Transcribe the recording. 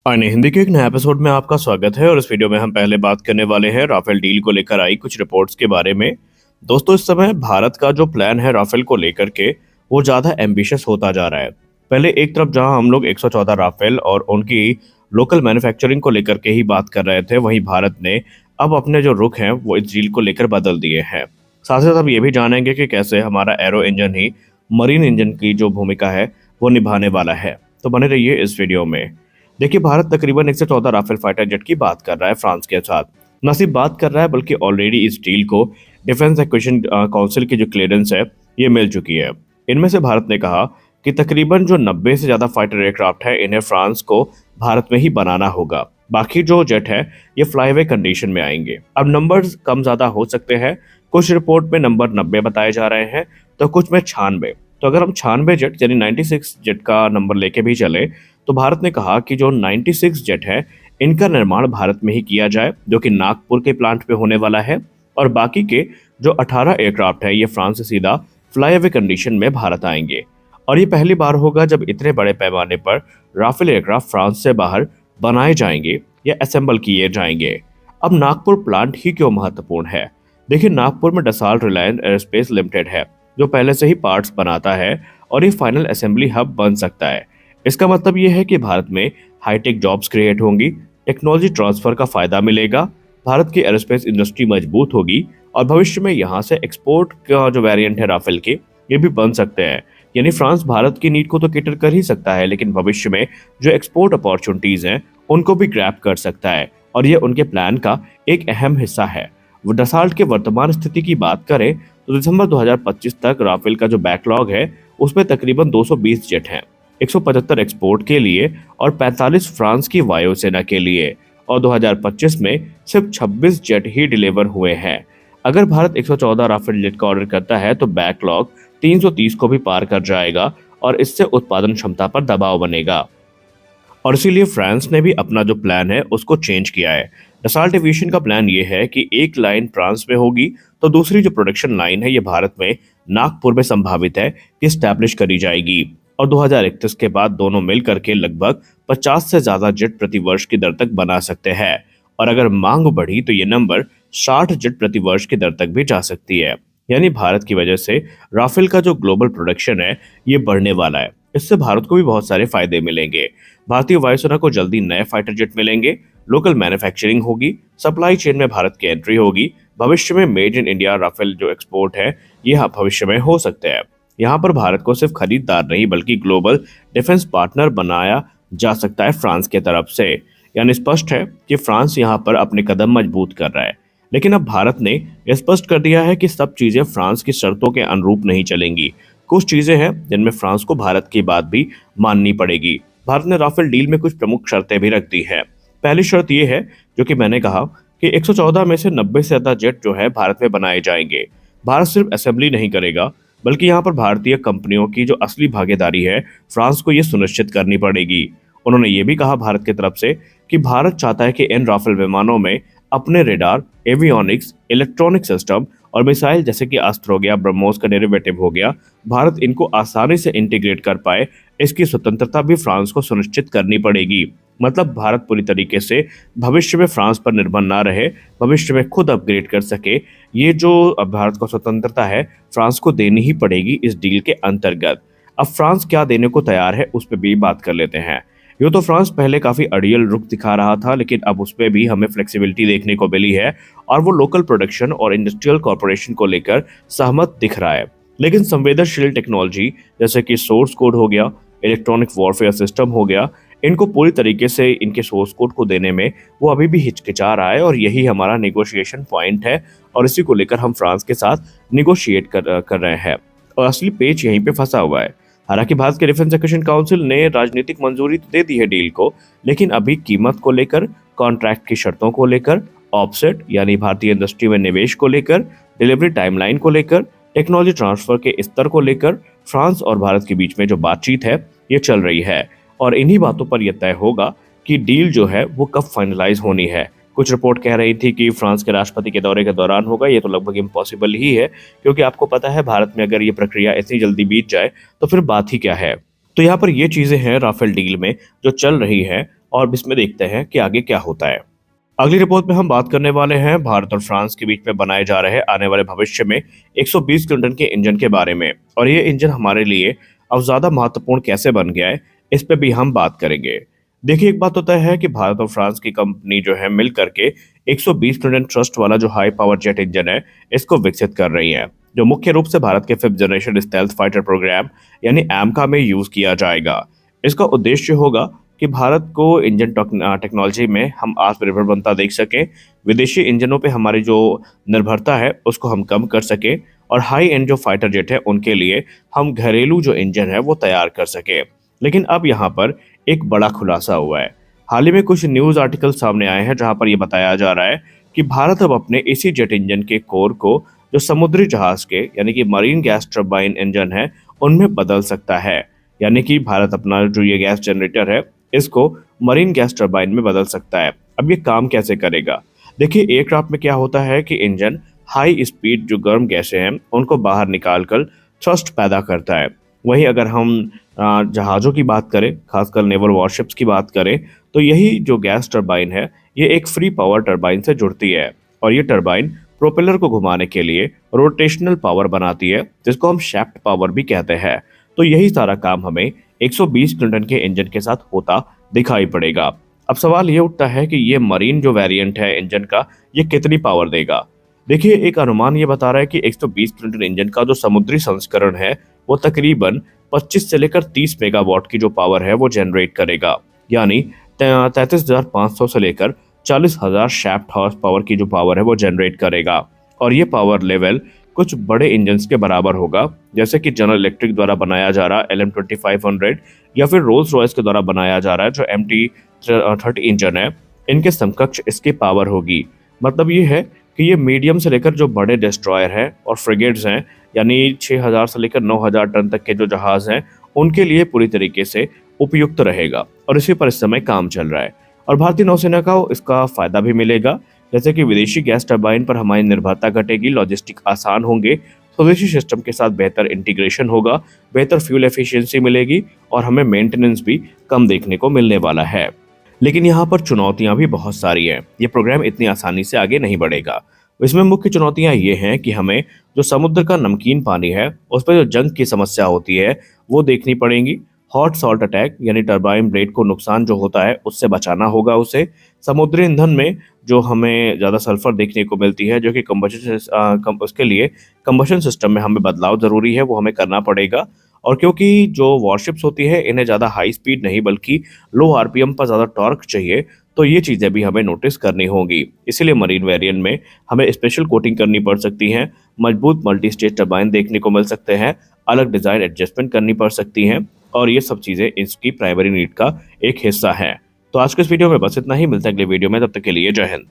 अन्य हिंदी के एक नए एपिसोड में आपका स्वागत है और इस वीडियो में हम पहले बात करने वाले हैं राफेल डील को लेकर आई कुछ रिपोर्ट्स के बारे में। दोस्तों, इस समय भारत का जो प्लान है राफेल को लेकर के वो ज़्यादा एम्बिशियस होता जा रहा है। पहले एक तरफ जहां हम लोग 114 राफेल और उनकी लोकल मैन्युफैक्चरिंग को लेकर के ही बात कर रहे थे, वहीं भारत ने अब अपने जो रुख हैं वो इस डील को लेकर बदल दिए हैं। साथ ही साथ हम ये भी जानेंगे कि कैसे हमारा एरो इंजन ही मरीन इंजन की जो भूमिका है वो निभाने वाला है। तो बने रहिए इस वीडियो में। देखिए, भारत तकरीबन 114 राफेल फाइटर जेट की बात कर रहा है फ्रांस के साथ। न सिर्फ बात कर रहा है बल्कि ऑलरेडी इस डील को डिफेंस एक्विजिशन काउंसिल की जो क्लियरेंस है ये मिल चुकी है। इनमें से भारत ने कहा कि तकरीबन जो 90 से ज़्यादा फाइटर एयरक्राफ्ट है इन्हें फ्रांस को भारत में ही बनाना होगा। बाकी जो जेट है ये फ्लाईवे कंडीशन में आएंगे। अब नंबर्स कम ज़्यादा हो सकते हैं। कुछ रिपोर्ट में नंबर 90 बताए जा रहे हैं तो कुछ में 96। तो अगर हम 96 जेट यानी 96 जेट का नंबर लेके भी चले तो भारत ने कहा कि जो 96 जेट है इनका निर्माण भारत में ही किया जाए, जो कि नागपुर के प्लांट पे होने वाला है। और बाकी के जो 18 एयरक्राफ्ट है ये फ्रांस से सीधा फ्लाईअवे कंडीशन में भारत आएंगे। और ये पहली बार होगा जब इतने बड़े पैमाने पर राफेल एयरक्राफ्ट फ्रांस से बाहर बनाए जाएंगे या असेंबल किए जाएंगे। अब नागपुर प्लांट ही क्यों महत्वपूर्ण है? देखिए, नागपुर में डसाल्ट रिलायंस एयरोस्पेस लिमिटेड है जो पहले से ही पार्ट्स बनाता है और ये फाइनल असेंबली हब बन सकता है। इसका मतलब ये है कि भारत में हाईटेक जॉब्स क्रिएट होंगी, टेक्नोलॉजी ट्रांसफर का फायदा मिलेगा, भारत की एरोस्पेस इंडस्ट्री मजबूत होगी और भविष्य में यहाँ से एक्सपोर्ट का जो वेरिएंट है राफेल के ये भी बन सकते हैं। यानी फ्रांस भारत की नीड को तो केटर कर ही सकता है, लेकिन भविष्य में जो एक्सपोर्ट अपॉर्चुनिटीज हैं उनको भी ग्रैब कर सकता है और ये उनके प्लान का एक अहम हिस्सा है। वो डसाल्ट के वर्तमान स्थिति की बात करें तो दिसंबर 2025 तक राफेल का जो बैकलॉग है उसमें तकरीबन 220 जेट हैं, 175 एक्सपोर्ट के लिए और 45 फ्रांस की वायुसेना के लिए। और 2025 में सिर्फ 26 जेट ही डिलीवर हुए हैं। अगर भारत 114 राफेल जेट का ऑर्डर करता है तो बैकलॉग 330 को भी पार कर जाएगा और इससे उत्पादन क्षमता पर दबाव बनेगा। और इसीलिए फ्रांस ने भी अपना जो प्लान है उसको चेंज किया है। डसाल्ट एविएशन का प्लान ये है कि एक लाइन फ्रांस में होगी तो दूसरी जो प्रोडक्शन लाइन है ये भारत में नागपुर में संभावित है कि स्टैब्लिश करी जाएगी। और 2031 के बाद दोनों मिल करके लगभग 50 से ज्यादा जेट प्रति वर्ष की दर तक बना सकते हैं। और अगर मांग बढ़ी तो ये नंबर 60 जेट प्रति वर्ष की दर तक भी जा सकती है। यानी भारत की वजह से राफेल का जो ग्लोबल प्रोडक्शन है ये बढ़ने वाला है। इससे भारत को भी बहुत सारे फायदे मिलेंगे। भारतीय वायुसेना को जल्दी नए फाइटर जेट मिलेंगे, लोकल मैन्युफैक्चरिंग होगी, सप्लाई चेन में भारत की एंट्री होगी। भविष्य में मेड इन इंडिया राफेल जो एक्सपोर्ट है ये भविष्य में हो सकते हैं। यहाँ पर भारत को सिर्फ खरीदार नहीं बल्कि ग्लोबल डिफेंस पार्टनर बनाया जा सकता है फ्रांस के तरफ से। यानी स्पष्ट है कि फ्रांस यहाँ पर अपने कदम मजबूत कर रहा है। लेकिन अब भारत ने यह स्पष्ट कर दिया है कि सब चीजें फ्रांस की शर्तों के अनुरूप नहीं चलेंगी। कुछ चीजें हैं जिनमें फ्रांस को भारत की बात भी माननी पड़ेगी। भारत ने राफेल डील में कुछ प्रमुख शर्तें भी रख दी है। पहली शर्त यह है, जो कि मैंने कहा, कि 114 में से 90 से ज्यादा जेट जो है भारत में बनाए जाएंगे। भारत सिर्फ असेंबली नहीं करेगा बल्कि यहाँ पर भारतीय कंपनियों की जो असली भागीदारी है फ्रांस को ये सुनिश्चित करनी पड़ेगी। उन्होंने ये भी कहा भारत की तरफ से कि भारत चाहता है कि इन राफेल विमानों में अपने रेडार, एवियोनिक्स, इलेक्ट्रॉनिक सिस्टम और मिसाइल जैसे कि अस्त्र हो गया, ब्रह्मोस का डेरिवेटिव हो गया, भारत इनको आसानी से इंटीग्रेट कर पाए। इसकी स्वतंत्रता भी फ्रांस को सुनिश्चित करनी पड़ेगी। मतलब भारत पूरी तरीके से भविष्य में फ्रांस पर निर्भर ना रहे, भविष्य में खुद अपग्रेड कर सके। ये जो भारत को स्वतंत्रता है फ्रांस को देनी ही पड़ेगी इस डील के अंतर्गत। अब फ्रांस क्या देने को तैयार है उस पर भी बात कर लेते हैं। यूँ तो फ्रांस पहले काफ़ी अड़ियल रुख दिखा रहा था, लेकिन अब उस पर भी हमें फ्लेक्सिबिलिटी देखने को मिली है और वो लोकल प्रोडक्शन और इंडस्ट्रियल कॉर्पोरेशन को लेकर सहमत दिख रहा है। लेकिन संवेदनशील टेक्नोलॉजी जैसे कि सोर्स कोड हो गया, इलेक्ट्रॉनिक वॉरफेयर सिस्टम हो गया, इनको पूरी तरीके से इनके सोर्स कोड को देने में वो अभी भी हिचकिचा रहा है और यही हमारा नेगोशिएशन पॉइंट है और इसी को लेकर हम फ्रांस के साथ निगोशिएट कर रहे हैं और असली पेच यहीं पे फंसा हुआ है। हालांकि भारत के डिफेंस एक्विजिशन काउंसिल ने राजनीतिक मंजूरी तो दे दी है डील को, लेकिन अभी कीमत को लेकर, कॉन्ट्रैक्ट की शर्तों को लेकर, ऑफसेट यानी भारतीय इंडस्ट्री में निवेश को लेकर, डिलीवरी टाइमलाइन को लेकर, टेक्नोलॉजी ट्रांसफर के स्तर को लेकर फ्रांस और भारत के बीच में जो बातचीत है ये चल रही है और इन्हीं बातों पर यह तय होगा कि डील जो है वो कब फाइनलाइज होनी है। कुछ रिपोर्ट कह रही थी कि फ्रांस के राष्ट्रपति के दौरे के दौरान होगा। ये तो लगभग इम्पॉसिबल ही है, क्योंकि आपको पता है भारत में अगर ये प्रक्रिया इतनी जल्दी बीत जाए तो फिर बात ही क्या है। तो यहाँ पर ये चीज़ें हैं राफेल डील में जो चल रही है और इसमें देखते हैं कि आगे क्या होता है। अगली रिपोर्ट में हम बात करने वाले हैं भारत और फ्रांस के बीच में बनाए जा रहे आने वाले भविष्य में 120 किलोटन के इंजन के बारे में, और ये इंजन हमारे लिए अब ज्यादा महत्वपूर्ण कैसे बन गया है, इस पे भी हम बात करेंगे। देखिए, एक बात तो तय है कि भारत और फ्रांस की कंपनी जो है मिल करके 120 किलोटन थ्रस्ट वाला जो हाई पावर जेट इंजन है, इसको विकसित कर रही है, जो मुख्य रूप से भारत के 5th generation stealth fighter programme यानी एमका में यूज किया जाएगा। इसका उद्देश्य होगा कि भारत को इंजन टेक्नोलॉजी में हम आत्मनिर्भर बनता देख सकें, विदेशी इंजनों पे हमारी जो निर्भरता है उसको हम कम कर सकें, और हाई एंड जो फाइटर जेट है उनके लिए हम घरेलू जो इंजन है वो तैयार कर सकें। लेकिन अब यहाँ पर एक बड़ा खुलासा हुआ है। हाल ही में कुछ न्यूज़ आर्टिकल सामने आए हैं जहाँ पर यह बताया जा रहा है कि भारत अब अपने इसी जेट इंजन के कोर को जो समुद्री जहाज के यानी कि मरीन गैस टर्बाइन इंजन है उनमें बदल सकता है। यानी कि भारत अपना जो ये गैस जनरेटर है इसको मरीन गैस टर्बाइन में बदल सकता है। अब ये काम कैसे करेगा? देखिए, एयरक्राफ्ट में क्या होता है कि इंजन हाई स्पीड जो गर्म गैसें हैं उनको बाहर निकालकर थ्रस्ट पैदा करता है। वहीं अगर हम जहाज़ों की बात करें, खासकर नेवल वॉरशिप्स की बात करें, तो यही जो गैस टर्बाइन है ये एक फ्री पावर टर्बाइन से जुड़ती है, और ये टर्बाइन प्रोपेलर को घुमाने के लिए रोटेशनल पावर बनाती है, जिसको हम शैफ्ट पावर भी कहते हैं। तो यही सारा काम हमें 120 किलोटन के इंजन के साथ होता दिखाई पड़ेगा। अब सवाल ये उठता है कि ये मरीन जो वेरिएंट है इंजन का, ये कितनी पावर देगा? देखिए, एक अनुमान ये बता रहा है कि 120 किलोटन इंजन का जो समुद्री संस्करण है वो तकरीबन 25 से लेकर 30 मेगावाट की जो पावर है वो जनरेट करेगा। यानी 33,500 से लेकर 40,000 शैफ्ट हॉर्स पावर की जो पावर है वो जनरेट करेगा। और ये पावर लेवल कुछ बड़े इंजन्स के बराबर होगा, जैसे कि जनरल इलेक्ट्रिक द्वारा बनाया जा रहा LM2500 या फिर रोल्स रॉयस के द्वारा बनाया जा रहा है जो MT30 इंजन है। इनके समकक्ष इसकी पावर होगी। मतलब ये है कि ये मीडियम से लेकर जो बड़े डिस्ट्रॉयर हैं और फ्रिगेट्स हैं, यानी 6,000 से लेकर 9,000 टन तक के जो जहाज हैं उनके लिए पूरी तरीके से उपयुक्त रहेगा, और इसी पर इस समय काम चल रहा है। और भारतीय नौसेना को इसका फायदा भी मिलेगा, जैसे कि विदेशी गैस टरबाइन पर हमारी निर्भरता घटेगी, लॉजिस्टिक आसान होंगे, स्वदेशी सिस्टम के साथ बेहतर इंटीग्रेशन होगा, बेहतर फ्यूल एफिशिएंसी मिलेगी, और हमें मेंटेनेंस भी कम देखने को मिलने वाला है। लेकिन यहाँ पर चुनौतियां भी बहुत सारी हैं। ये प्रोग्राम इतनी आसानी से आगे नहीं बढ़ेगा। इसमें मुख्य चुनौतियां ये हैं कि हमें जो समुद्र का नमकीन पानी है उस पर जो जंग की समस्या होती है वो देखनी पड़ेगी। हॉट सॉल्ट अटैक यानी टरबाइन ब्लेड को नुकसान जो होता है उससे बचाना होगा उसे। समुद्री ईंधन में जो हमें ज़्यादा सल्फर देखने को मिलती है, जो कि उसके लिए कंबशन सिस्टम में हमें बदलाव ज़रूरी है, वो हमें करना पड़ेगा। और क्योंकि जो वॉरशिप्स होती है इन्हें ज़्यादा हाई स्पीड नहीं बल्कि लो आरपीएम पर ज़्यादा टॉर्क चाहिए, तो ये चीज़ें भी हमें नोटिस करनी होंगी। इसीलिए मरीन वेरिएंट में हमें स्पेशल कोटिंग करनी पड़ सकती है, मजबूत मल्टी स्टेज टरबाइन देखने को मिल सकते हैं, अलग डिज़ाइन एडजस्टमेंट करनी पड़ सकती हैं, और ये सब चीज़ें इसकी प्राइमरी नीड का एक हिस्सा है। तो आज के इस वीडियो में बस इतना ही। मिलते हैं अगले वीडियो में, तब तक के लिए जय हिंद।